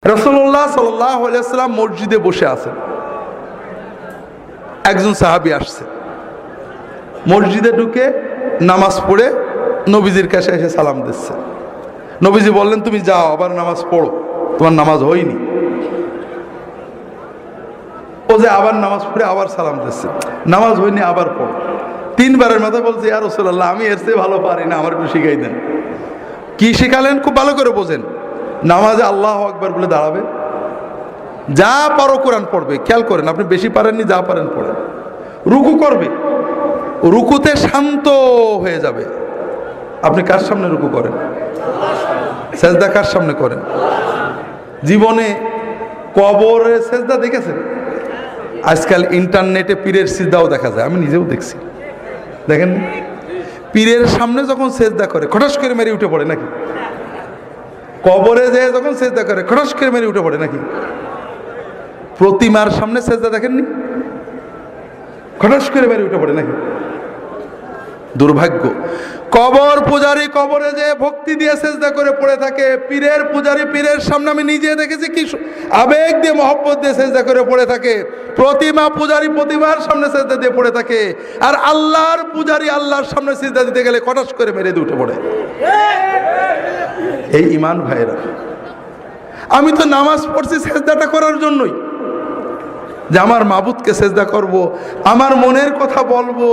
রাসূলুল্লাহ সাল্লাল্লাহু আলাইহি ওয়াসাল্লাম মসজিদে বসে আছেন। একজন সাহাবী আসছে, মসজিদে ঢুকে নামাজ পড়ে নবীজির কাছে এসে সালাম দিচ্ছে। নবীজি বললেন, তুমি যাও আবার নামাজ পড়ো, তোমার নামাজ হয়নি। ও যে আবার নামাজ পড়ে আবার সালাম দিচ্ছে, নামাজ হয়নি আবার পড়ো। তিনবারের মাথায় বলছে, ইয়া রাসূলুল্লাহ, আমি এর চেয়ে ভালো পারি না, আমার একটু শিখাই দেন। কি শিখালেন খুব ভালো করে বোঝেন। নামাজে আল্লাহু আকবার বলে দাঁড়াবে, যা পারো কোরআন পড়বে। খেয়াল করেন, আপনি বেশি পারেননি, যা পারেন পড়েন। রুকু করবে, রুকুতে শান্ত হয়ে যাবে। আপনি কার সামনে রুকু করেন? সেজদা কার সামনে করেন? জীবনে কবরে সেজদা দেখেছেন? আজকাল ইন্টারনেটে পীরের সিজদাও দেখা যায়, আমি নিজেও দেখছি। দেখেন, পীরের সামনে যখন সেজদা করে খটাস করে মেরে উঠে পড়ে নাকি? কবরে যে যখন সেজদা করে খটাস করে মেরে উঠে পড়ে নাকি? প্রতিমার সামনে সেজদা দেখেননি? খটাস করে মেরে উঠে পড়ে নাকি? দুর্ভাগ্য। কবর পূজারী কবরে যে ভক্তি দিয়ে সেজদা করে পড়ে থাকে, পীরের পূজারী পীরের সামনে আমি নিজে দেখেছি কি আবেগ দিয়ে মহব্বত দিয়ে সেজদা করে পড়ে থাকে। প্রতিমা পূজারী প্রতিমার সামনে সেজদা দিয়ে পড়ে থাকে, আর আল্লাহর পূজারী আল্লাহর সামনে সেজদা দিতে গেলে খটাস করে মেরে দিয়ে উঠে পড়ে। এই ঈমান ভাইরা, আমি তো নামাজ পড়ছি সেজদাটা করার জন্যই, যে আমার মাবুদকে সেজদা করব, আমার মনের কথা বলবো।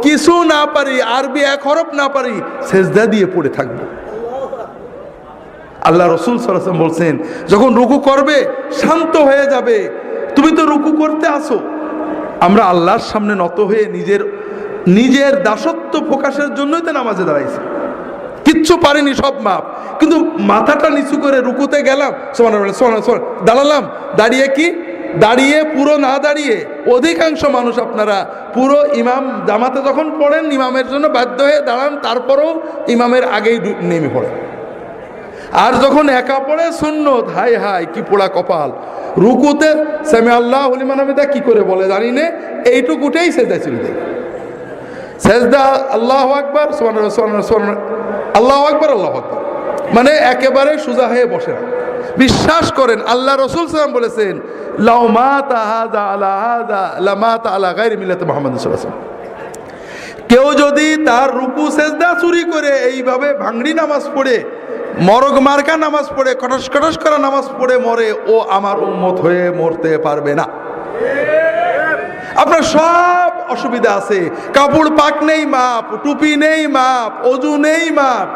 কিছু না পারি, আরবি এক হরফ না পারি, সেজদা দিয়ে পড়ে থাকবো। আল্লাহ রসুল সাল্লাল্লাহু আলাইহি ওয়াসাল্লাম বলছেন, যখন রুকু করবে শান্ত হয়ে যাবে। তুমি তো রুকু করতে আসো। আমরা আল্লাহর সামনে নত হয়ে নিজের দাসত্ব প্রকাশের জন্যই তো নামাজে দাঁড়াইছি। কিচ্ছু পারিনি, সব মাপ, কিন্তু মাথাটা নিচু করে রুকুতে গেলাম, দাঁড়ালাম। দাঁড়িয়ে কি? দাঁড়িয়ে পুরো না দাঁড়িয়ে, অধিকাংশ মানুষ আপনারা পুরো ইমাম জামাতে যখন পড়েন ইমামের জন্য বাধ্য হয়ে দাঁড়ান, তারপরেও ইমামের আগেই নেমে পড়েন। আর যখন একা পড়ে সুন্নত, হাই হাই কি পোড়া কপাল। রুকুতে সামি আল্লাহু লিমান হামিদা কি করে বলে জানি না, এইটুকুটাই সেজদা চলে যায়। সেজদা আল্লাহু আকবার সুবহানাল্লাহ সুবহানাল্লাহ আল্লাহু আকবার আল্লাহু আকবার, মানে একেবারে সোজা হয়ে বসে না। বিশ্বাস করেন, আল্লাহ রাসূল সাল্লাল্লাহু আলাইহি ওয়াসাল্লাম বলেছেন, লাউ মাতা হাযা আলা হাযা লামাতা আলা গায়রি মিল্লাতি মুহাম্মাদ সাল্লাল্লাহু আলাইহি ওয়াসাল্লাম। কেউ যদি তার রুকু সেজদা চুরি করে এইভাবে ভাঙড়ি নামাজ পড়ে, মরগ মার্কা নামাজ পড়ে, কটস কটস করা নামাজ পড়ে মরে, ও আমার উম্মত হয়ে মরতে পারবে না। আপনার সব অসুবিধা আছে, কাপড় পাক নেই মাপ, টুপি নেই মাপ, অজু নেই মাপ,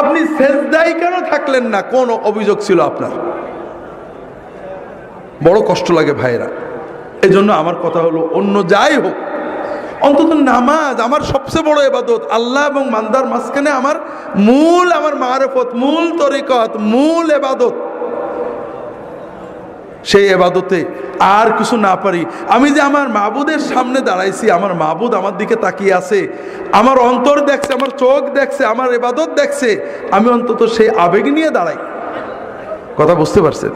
আপনি সেজদাই কেন থাকলেন না? কোন অভিযোগ ছিল আপনার? বড় কষ্ট লাগে ভাইরা। এই জন্য আমার কথা হলো, অন্য যাই হোক, অন্তত নামাজ আমার সবচেয়ে বড় ইবাদত। আল্লাহ এবং বান্দার মাঝখানে আমার মারিফত, মূল তরিকত, মূল ইবাদত। সেই ইবাদতে আর কিছু না পারি, আমি যে আমার মাবুদের সামনে দাঁড়াইছি, আমার মাবুদ আমার দিকে তাকিয়ে আছে, আমার অন্তর দেখছে, আমার চোখ দেখছে, আমার ইবাদত দেখছে, আমি অন্তত সেই আবেগ নিয়ে দাঁড়াই। কথা বুঝতে পারছেন?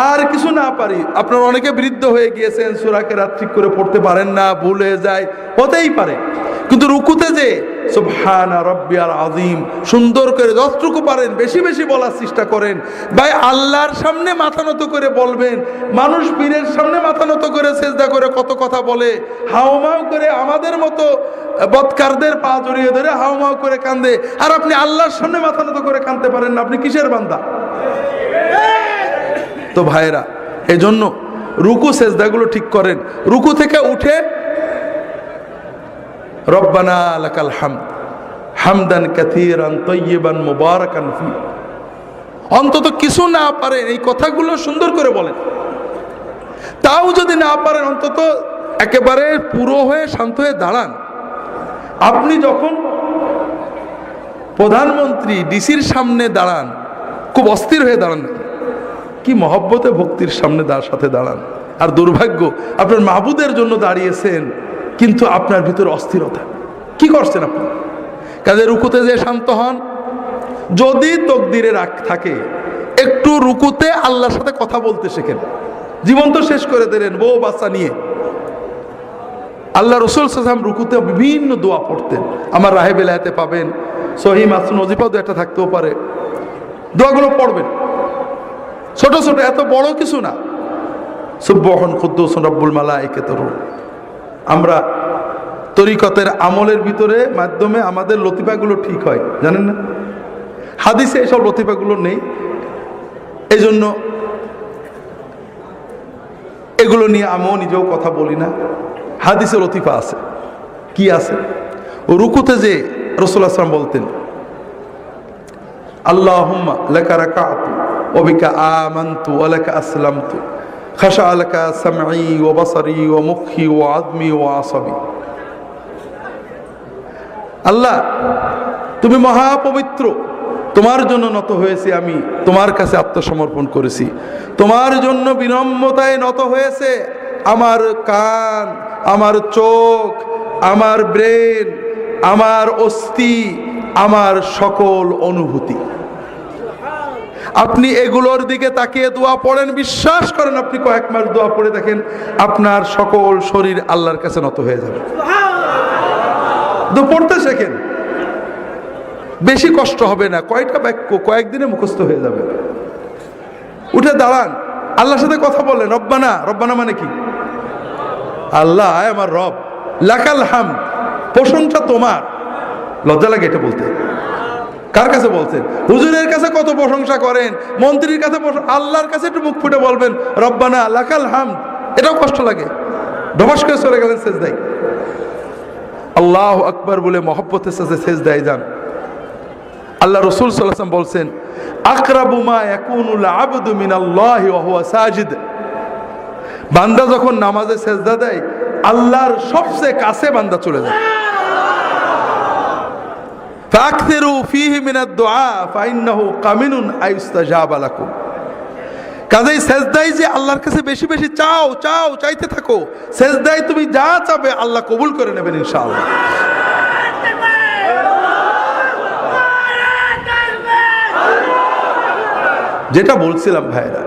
আর কিছু না পারি। আপনার অনেকে বৃদ্ধ হয়ে গিয়েছেন, সূরা কেরাত ঠিক করে পড়তে পারেন না, ভুলে যায়, হতেই পারে। কিন্তু রুকুতে যে সুবহানা রাব্বিয়াল আযীম সুন্দর করে যতটুকু পারেন বেশি বেশি বলার চেষ্টা করেন। ভাই, আল্লাহর সামনে মাথা নত করে বলবেন। মানুষ পীরের সামনে মাথা নত করে সেজদা করে কত কথা বলে, হাউমাউ করে আমাদের মতো বদকারদের পা জড়িয়ে ধরে হাউমাউ করে কান্দে, আর আপনি আল্লাহর সামনে মাথা নত করে কাঁদতে পারেন না। আপনি কিসের বান্দা? তো ভাইরা, এজন্য রুকু সেজদাগুলো ঠিক করেন। রুকু থেকে উঠে রব্বানা লাকাল হামদ হামদান কাসীরান তাইয়িবান মুবারাকান ফি, অন্তত কিছু না পারেন এই কথাগুলো সুন্দর করে বলেন। তাও যদি না পারেন, অন্তত একেবারে পুরো হয়ে শান্ত হয়ে দাঁড়ান। আপনি যখন প্রধানমন্ত্রী ডিসির সামনে দাঁড়ান, খুব অস্থির হয়ে দাঁড়ান, কি মহব্বতে ভক্তির সামনে সাথে দাঁড়ান। আর দুর্ভাগ্য, আপনার মাবুদের জন্য দাঁড়িয়েছেন, কিন্তু আপনার ভিতরে অস্থিরতা। কি করছেন আপনি? কাজে রুকুতে যে শান্ত হন। যদি তকদিরে রাখ থাকে, একটু রুকুতে আল্লাহর সাথে কথা বলতে শেখেন। জীবন তো শেষ করে দিলেন বউ বাচ্চা নিয়ে। আল্লাহ রাসূল সাল্লাল্লাহু আলাইহি ওয়াসাল্লাম রুকুতে বিভিন্ন দোয়া পড়তেন, আমার রাহে বেলায়েতে পাবেন, সহিহ মাসনুদ ওজিফাও একটা থাকতেও পারে, দোয়াগুলো পড়বেন। ছোট ছোট, এত বড় কিছু না। সুবহান কুদ্দুসুন রব্বুল মালাইকাতুর রূহ। আমরা তরিকতের আমলের ভিতরে মাধ্যমে আমাদের লতিফাগুলো ঠিক হয়, জানেন না? হাদিসে এসব লতিফাগুলো নেই, এই জন্য এগুলো নিয়ে আমিও নিজেও কথা বলি না। হাদিসে লতিফা আছে। কি আছে? ও রুকুতে যে রাসূলুল্লাহ সাল্লাল্লাহু আলাইহি ওয়াসাল্লাম বলতেন, আল্লাহুম্মা লাকা রাকাতু ওয়া বিকা আমানতু ওয়া লাকা আসলামতু খাশা লাকা সামঈ ওয়া বাসারি ওয়া মুখি ওয়া আযমি ওয়া আসাবি। আল্লাহ, তুমি মহাপবিত্র, তোমার জন্য নত হয়েছি, আমি তোমার কাছে আত্মসমর্পণ করেছি। তোমার জন্য বিনম্রতায় নত হয়েছে আমার কান, আমার চোখ, আমার ব্রেন, আমার অস্থি, আমার সকল অনুভূতি। আপনি এগুলোর দিকে তাকিয়ে দোয়া পড়েন, বিশ্বাস করেন আপনি কয়েক মাস দোয়া পড়ে দেখেন আপনার সকল শরীর আল্লাহর কাছে নত হয়ে যাবে। পড়তে শেখেন, বেশি কষ্ট হবে না, কয়টা বাক্য কয়েকদিনে মুখস্থ হয়ে যাবে। উঠে দাঁড়ান, আল্লাহর সাথে কথা বলেন। রব্বানা, রব্বানা মানে কি? আল্লাহ আমার রব, লাকাল হামদ, প্রশংসা তোমার। লজ্জা লাগে এটা বলতে। কার কাছে বলছেন? হুজুরের কাছে কত প্রশংসা করেন, মন্ত্রীর কাছে, আল্লাহর কাছে একটু মুখ ফুটে বলবেন রব্বানা লাকাল হামদ, এটাও কষ্ট লাগে। ধবাস করে চলে গেলেন সেজদায়। আল্লাহু আকবার বলে মহব্বতের সাথে সেজদায় যান। আল্লাহ রাসূল সাল্লাল্লাহু আলাইহি ওয়াসাল্লাম বলছেন, আকরাবু মা ইয়াকুনুল আবদু মিনাল্লাহি ওয়া হুয়া সাজিদ। বান্দা যখন নামাজে সেজদা দেয়, আল্লাহর সবচেয়ে কাছে বান্দা চলে যায়। ফাকসিরু ফীহি মিনাদ দুআ ফাইন্নাহু কামিনুন আইস্তাজাবা লাকুম। কাজেই সেজদায় যে আল্লাহর কাছে বেশি বেশি চাও, চাও, চাইতে থাকো। সেজদায় তুমি যা চাবে আল্লাহ কবুল করে নেবেন ইনশাআল্লাহ। যেটা বলছিলাম ভাইরা,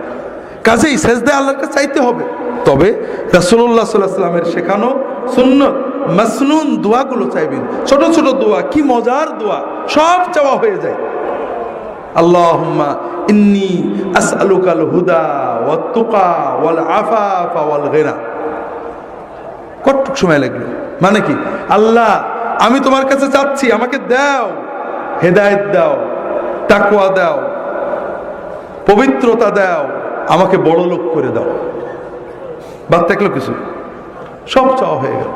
কাজেই সেজদায় আল্লাহর কাছে চাইতে হবে। তবে রাসূলুল্লাহ সাল্লাল্লাহু আলাইহি ওয়াসাল্লামের শেখানো সুন্নত মাসনুন দোয়াগুলো চাইবেন। ছোট ছোট দোয়া, কি মজার দোয়া, সব চাওয়া হয়ে যায়। আল্লাহুম্মা ইন্নী আসআলুকাল হুদা ওয়াত তুকা ওয়াল আফাফা ওয়াল গিনা। কতটুক সময় লাগলো? মানে কি? আল্লাহ, আমি তোমার কাছে চাচ্ছি, আমাকে দাও, হেদায়েত দাও, তাকওয়া দাও, পবিত্রতা দাও, আমাকে বড় লোক করে দাও। বাদ থাকলো কিছু? সব চাওয়া হয়ে গেল।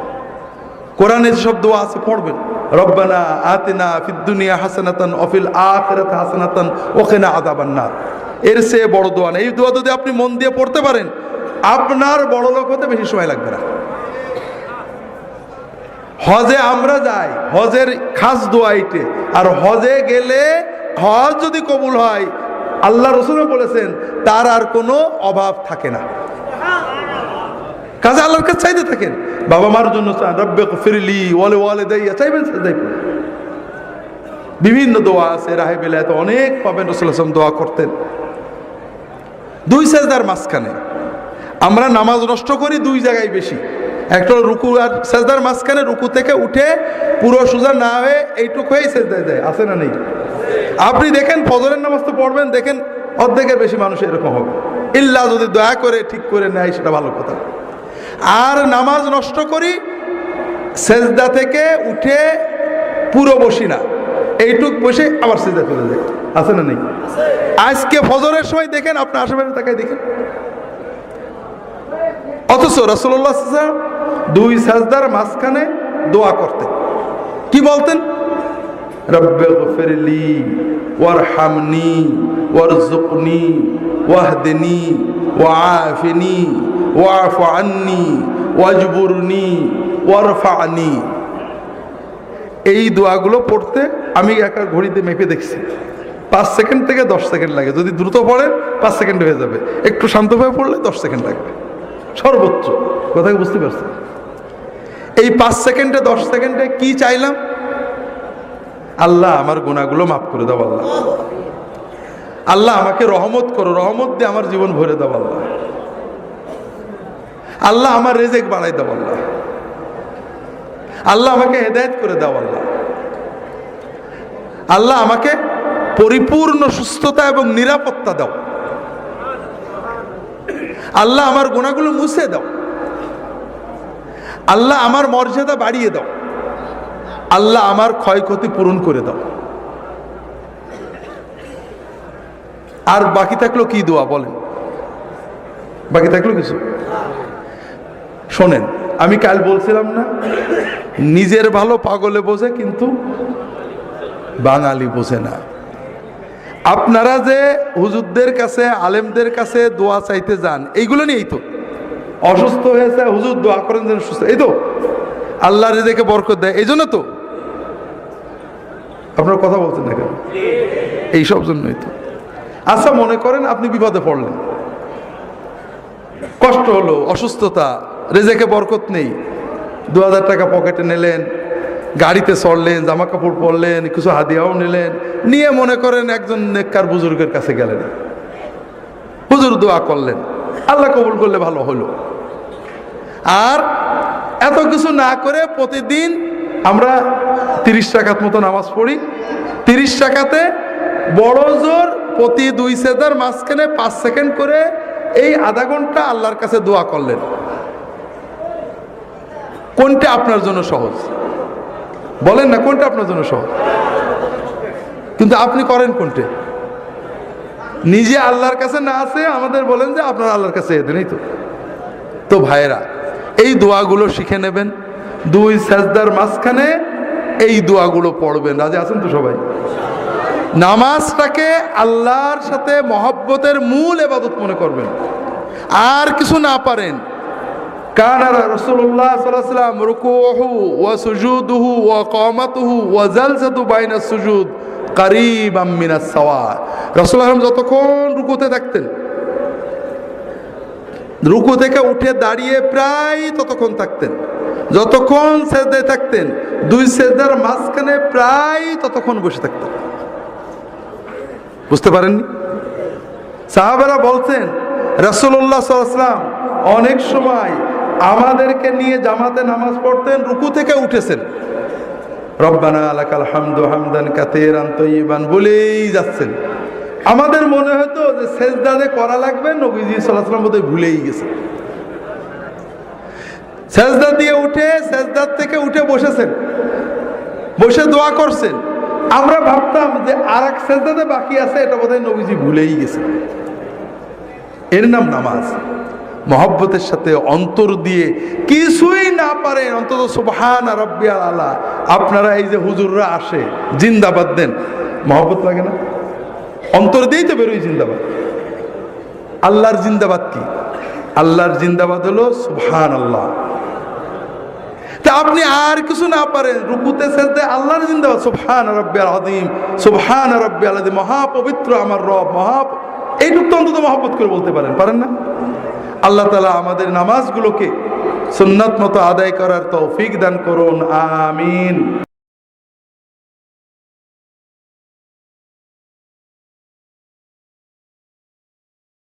কোরআনে যেসব দোয়া আছে পড়বেন। রব্বানা আতিনা ফিদ দুনিয়া হাসানাতান ওয়া ফিল আখিরাতি হাসানাতান ওয়া কিনা আযাবান নার। এর চেয়ে বড় দোয়া নেই। এই দোয়া যদি আপনি মন দিয়ে পড়তে পারেন, আপনার বড় লোক হতে বেশি সময় লাগবে না। হজে আমরা যাই, হজের খাস দোয়া এইটে। আর হজে গেলে হজ যদি কবুল হয়, আল্লাহ রাসূল বলেছেন তার আর কোনো অভাব থাকে না। কাজে আল্লাহর কাছে চাইতে থাকেন। বাবা মার জন্য চান, রব্বিগফিরলি ওয়া লিওয়ালিদাইয়া, চাইবেন সেজদায়। বিভিন্ন দোয়া আছে, রাহে বেলায়েত অনেক পাবেন। রাসূলুল্লাহ সাল্লাল্লাহু আলাইহি ওয়াসাল্লাম দোয়া করতেন দুই সেজদার মাঝখানে। আমরা নামাজ নষ্ট করি দুই জায়গায় বেশি। একটা রুকু আর সেজদার মাঝখানে, রুকু থেকে উঠে পুরো সোজা না হয়ে এইটুকু হয়েই সেজদায় যায়, আছে না নেই? আপনি দেখেন ফজরের নামাজ তো পড়বেন, দেখেন অর্ধেকের বেশি মানুষ এরকম হবে। ইল্লা যদি দয়া করে ঠিক করে নেয় সেটা ভালো কথা। আর নামাজ নষ্ট করি, সেজদা থেকে উঠে পুরো বসি না, এইটুক বসে আবার সেজদা চলে যায়, আছে না নেই? আজকে ফজরের সময় দেখেন, আপনার আশেপাশে তাকায় দেখেন। অথচ রাসূলুল্লাহ সাল্লাল্লাহু আলাইহি ওয়াসাল্লাম দুই সেজদার মাঝখানে দোয়া করতেন। কি বলতেন? রব্বিগফিরলি ওয়ারহামনি ওয়ারযুকনি ওয়াহদিনি ওয়াআফিনি ওয়াফু আন্নি ওয়াজবুরনি ওয়ারফা'নি। এই দোয়াগুলো পড়তে আমি একা ঘড়িতে মেপে দেখছি 5 সেকেন্ড থেকে 10 সেকেন্ড লাগে। যদি দ্রুত পড়েন 5 সেকেন্ড হয়ে যাবে, একটু শান্তভাবে পড়লে 10 সেকেন্ড লাগবে সর্বোচ্চ। কথা কি বুঝতে পারছেন? এই 5 সেকেন্ডে 10 সেকেন্ডে কি চাইলাম? আল্লাহ আমার গুনাহগুলো মাফ করে দাও। আল্লাহ, আল্লাহ আমাকে রহমত করো, রহমত দিয়ে আমার জীবন ভরে দাও। আল্লাহ, আল্লাহ আমার রিজিক বাড়াই দাও। আল্লাহ, আল্লাহ আমাকে হেদায়েত করে দাও। আল্লাহ, আল্লাহ আমাকে পরিপূর্ণ সুস্থতা এবং নিরাপত্তা দাও। আল্লাহ আমার গুনাহগুলো মুছে দাও, আল্লাহ আমার মর্যাদা বাড়িয়ে দাও, আল্লাহ আমার ক্ষয়ক্ষতি পূরণ করে দাও। আর বাকি থাকলো কি দোয়া বলেন? বাকি থাকলো কিছু? শোনেন, আমি কাল বলছিলাম না, নিজের ভালো পাগলে বোঝে কিন্তু বাঙালি বোঝে না। আপনারা যে হুজুরদের কাছে, আলেমদের কাছে দোয়া চাইতে যান, এইগুলো নিয়েই তো। অসুস্থ হয়েছে, হুজুর দোয়া করেন যেন সুস্থ, এই তো আল্লাহ রিজেকে বরকত দেয়, এই জন্য তো। আপনারা কথা বলছেন না কেন? এইসব জন্যই তো। আচ্ছা, মনে করেন আপনি বিপদে পড়লেন, কষ্ট হলো, অসুস্থতা, রেজেকে বরকত নেই, 2000 টাকা পকেটে নিলেন, গাড়িতে চড়লেন, জামা কাপড় পরলেন, কিছু হাদিয়াও নিলেন, নিয়ে মনে করেন একজন নেককার বুজুর্গের কাছে গেলেন, হুজুর দোয়া করলেন, আল্লাহ কবুল করলে ভালো হলো। আর এত কিছু না করে প্রতিদিন আমরা 30 রাকাত মতো নামাজ পড়ি, 30 রাকাতে বড় জোর প্রতি 2 সেজদার মাঝখানে 5 সেকেন্ড করে এই আধা ঘন্টা আল্লাহর কাছে দোয়া করলেন। কোনটা আপনার জন্য সহজ? বলেন না, কোনটা আপনার জন্য সহজ? কিন্তু আপনি করেন কোনটা? নিজে আল্লাহর কাছে না আছে আমাদের বলেন যে আপনার আল্লাহর কাছে এদেনই তো। তো ভাইয়েরা, এই দোয়াগুলো শিখে নেবেন, 2 সেজদার মাঝখানে এই দোয়াগুলো পড়বেন। রাজি আছেন তো সবাই? নামাজটাকে আল্লাহর সাথে মহব্বতের মূল ইবাদত মনে করবেন। আর কিছু না পারেন, কানা রাসূলুল্লাহ সাল্লাল্লাহু আলাইহি ওয়াসাল্লাম রুকুউহু ওয়া সুজুদুহু ওয়া কিয়ামাতুহু ওয়া জালসাতু বাইনাস সুজুদ কারীবাম মিনাস সাওয়া। রাসূলুল্লাহ যতক্ষণ রুকুতে থাকতেন, রুকু থেকে উঠে দাঁড়িয়ে প্রায় ততক্ষণ থাকতেন, যতক্ষণ সেজদায় থাকতেন 2 সেজদার মাঝখানে প্রায় ততক্ষণ বসে থাকতেন। বুঝতে পারেননি? সাহাবারা বলছেন রাসূলুল্লাহ সাল্লাল্লাহু আলাইহি ওয়াসাল্লাম অনেক সময় আমাদেরকে নিয়ে জামাতে নামাজ পড়তেন, রুকু থেকে উঠেছেন, রব্বানা লাকাল হামদু হামদান কাসীরান তাইয়িবান বলেই যাচ্ছেন। আমাদের মনে হতো যে সেজদাতে করা লাগবে, নবীজি সাল্লাল্লাহু আলাইহি ওয়াসাল্লাম বোধহয় ভুলেই গেছেন। সেজদা দিয়ে উঠে, সেজদার থেকে উঠে বসেছেন, বসে দোয়া করছেন। আমরা ভাবতাম যে আরেক সেজদাতে বাকি আছে, এটা বোধহয় নবীজি ভুলেই গেছেন। এর নাম নামাজ। মহব্বতের সাথে অন্তর দিয়ে, কিছুই না পারেন অন্তত সুবহান রাব্বিয়াল আলা। আপনারা এই যে হুজুররা আসে জিন্দাবাদ দেন, মহব্বত লাগে না? অন্তর দিয়েই তো বেরোই জিন্দাবাদ। আল্লাহর জিন্দাবাদ কি? আল্লাহর জিন্দাবাদ হলো সুবহানাল্লাহ। তা আপনি আর কিছু না পারেন, রুকুতে সেজদায় আল্লাহর জিন্দাবাদ, সুবহান রাব্বিয়াল আযীম, সুবহান রাব্বিয়াল আযীম, মহাপবিত্র আমার রব, এইটুকু তো অন্তত মহব্বত করে বলতে পারেন না? আল্লাহ তাআলা আমাদের নামাজগুলোকে সুন্নাত মতো আদায় করার তৌফিক দান করুন, আমিন।